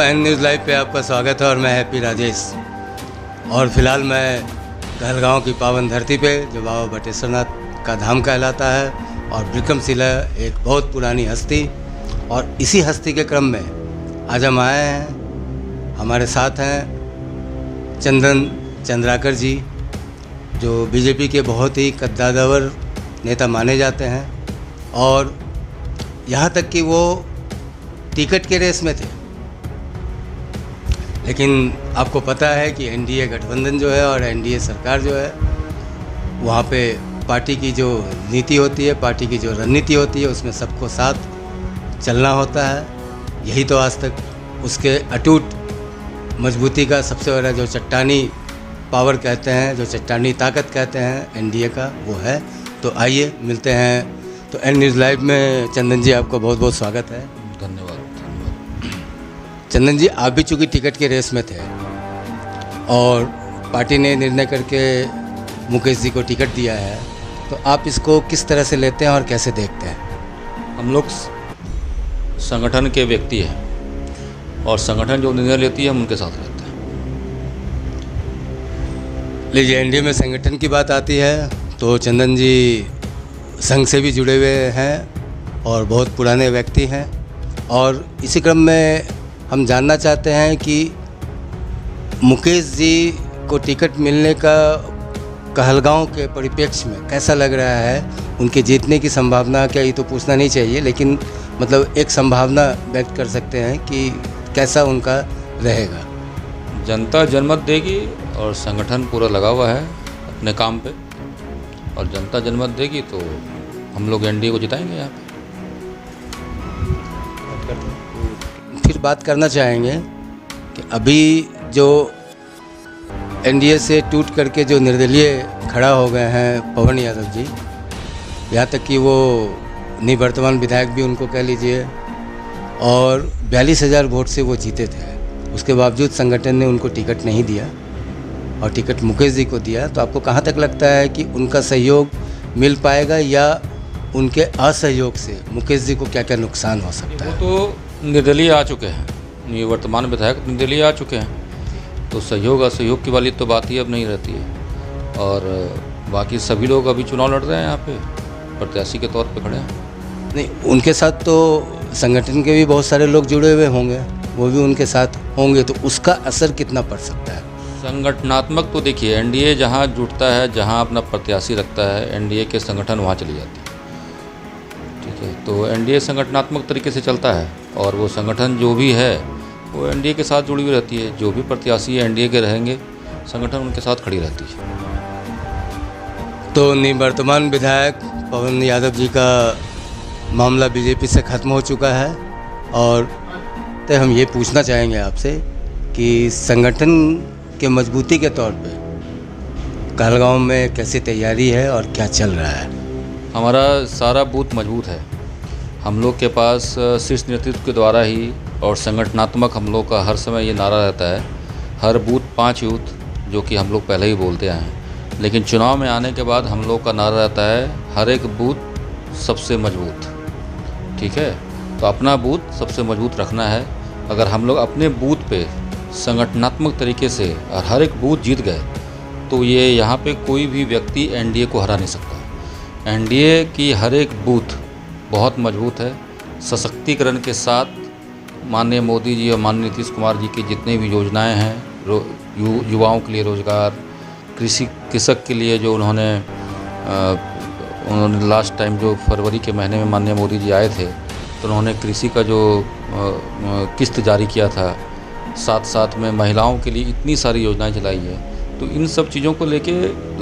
N news live पे आपका स्वागत है और मैं हैप्पी राजेश। और फिलहाल मैं कहलगांव की पावन धरती पे जो बाबा बटेश्वरनाथ का धाम कहलाता है और विक्रमशिला एक बहुत पुरानी हस्ती, और इसी हस्ती के क्रम में आज हम आए हैं। हमारे साथ हैं चंदन चंद्राकर जी, जो बीजेपी के बहुत ही कद्दावर नेता माने जाते हैं, और यहाँ तक कि वो टिकट के रेस में थे। लेकिन आपको पता है कि एनडीए गठबंधन जो है और एनडीए सरकार जो है, वहाँ पे पार्टी की जो नीति होती है, पार्टी की जो रणनीति होती है, उसमें सबको साथ चलना होता है। यही तो आज तक उसके अटूट मजबूती का सबसे बड़ा जो चट्टानी पावर कहते हैं, जो चट्टानी ताकत कहते हैं एनडीए का, वो है। तो आइए मिलते हैं। तो एन न्यूज़ लाइव में चंदन जी आपका बहुत बहुत स्वागत है। धन्यवाद। चंदन जी, आप भी चूँकि टिकट के रेस में थे और पार्टी ने निर्णय करके मुकेश जी को टिकट दिया है, तो आप इसको किस तरह से लेते हैं और कैसे देखते हैं? हम लोग संगठन के व्यक्ति हैं और संगठन जो निर्णय लेती है हम उनके साथ रहते हैं। लीजिए, एनडीए में संगठन की बात आती है तो चंदन जी संघ से भी जुड़े हुए हैं और बहुत पुराने व्यक्ति हैं, और इसी क्रम में हम जानना चाहते हैं कि मुकेश जी को टिकट मिलने का कहलगांव के परिप्रेक्ष्य में कैसा लग रहा है? उनके जीतने की संभावना क्या, ये तो पूछना नहीं चाहिए, लेकिन मतलब एक संभावना व्यक्त कर सकते हैं कि कैसा उनका रहेगा? जनता जनमत देगी और संगठन पूरा लगा हुआ है अपने काम पे, और जनता जनमत देगी तो हम लोग एनडीए को जिताएंगे। यहाँ पे फिर बात करना चाहेंगे कि अभी जो एनडीए से टूट करके जो निर्दलीय खड़ा हो गए हैं पवन यादव जी, यहाँ तक कि वो निवर्तमान विधायक भी उनको कह लीजिए, और 42,000 वोट से वो जीते थे। उसके बावजूद संगठन ने उनको टिकट नहीं दिया और टिकट मुकेश जी को दिया। तो आपको कहाँ तक लगता है कि उनका सहयोग मिल पाएगा, या उनके असहयोग से मुकेश जी को क्या क्या नुकसान हो सकता है? वो तो निर्दलीय आ चुके हैं, निवर्तमान विधायक निर्दलीय आ चुके हैं, तो सहयोग असहयोग की वाली तो बात ही अब नहीं रहती है। और बाकी सभी लोग अभी चुनाव लड़ रहे हैं, यहाँ पे प्रत्याशी के तौर पे खड़े हैं। नहीं, उनके साथ तो संगठन के भी बहुत सारे लोग जुड़े हुए होंगे, वो भी उनके साथ होंगे, तो उसका असर कितना पड़ सकता है? संगठनात्मक तो देखिए, एनडीए जहाँ जुटता है, जहाँ अपना प्रत्याशी रखता है, एनडीए के संगठन वहाँ चली जाती है। ठीक है, तो एनडीए संगठनात्मक तरीके से चलता है, और वो संगठन जो भी है वो एनडीए के साथ जुड़ी हुई रहती है। जो भी प्रत्याशी एनडीए के रहेंगे, संगठन उनके साथ खड़ी रहती है। तो निवर्तमान विधायक पवन यादव जी का मामला बीजेपी से ख़त्म हो चुका है, और तो हम ये पूछना चाहेंगे आपसे कि संगठन के मजबूती के तौर पे कहलगांव में कैसी तैयारी है और क्या चल रहा है? हमारा सारा बूथ मजबूत है। हम लोग के पास शीर्ष नेतृत्व के द्वारा ही और संगठनात्मक हम लोग का हर समय ये नारा रहता है, हर बूथ 5 यूथ, जो कि हम लोग पहले ही बोलते आए हैं। लेकिन चुनाव में आने के बाद हम लोग का नारा रहता है, हर एक बूथ सबसे मजबूत। ठीक है, तो अपना बूथ सबसे मजबूत रखना है। अगर हम लोग अपने बूथ पे संगठनात्मक तरीके से और हर एक बूथ जीत गए, तो ये यहाँ पे कोई भी व्यक्ति एनडीए को हरा नहीं सकता। एनडीए की हर एक बूथ बहुत मजबूत है। सशक्तिकरण के साथ माननीय मोदी जी और माननीय नीतीश कुमार जी की जितनी भी योजनाएं हैं, युवाओं के लिए रोजगार, कृषक के लिए जो उन्होंने लास्ट टाइम जो फरवरी के महीने में माननीय मोदी जी आए थे, तो उन्होंने कृषि का जो किस्त जारी किया था, साथ साथ में महिलाओं के लिए इतनी सारी योजनाएं चलाई है। तो इन सब चीज़ों को लेके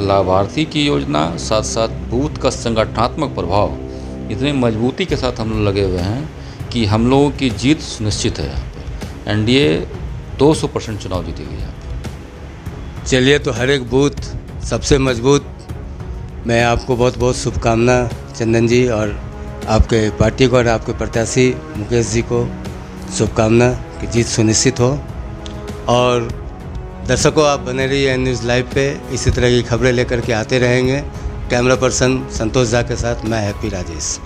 लाभार्थी की योजना, साथ साथ बूथ का संगठनात्मक प्रभाव, इतनी मजबूती के साथ हम लोग लगे हुए हैं कि हम लोगों की जीत सुनिश्चित है। यहाँ पे एनडीए 200% चुनाव जीतेगी यहाँ पे। चलिए, तो हर एक बूथ सबसे मजबूत। मैं आपको बहुत बहुत शुभकामना चंदन जी, और आपके पार्टी को और आपके प्रत्याशी मुकेश जी को शुभकामना कि जीत सुनिश्चित हो। और दर्शकों, आप बने रहिए एन न्यूज़ लाइव पे, इसी तरह की खबरें लेकर के आते रहेंगे। कैमरा पर्सन संतोष झा के साथ मैं हैप्पी राजेश।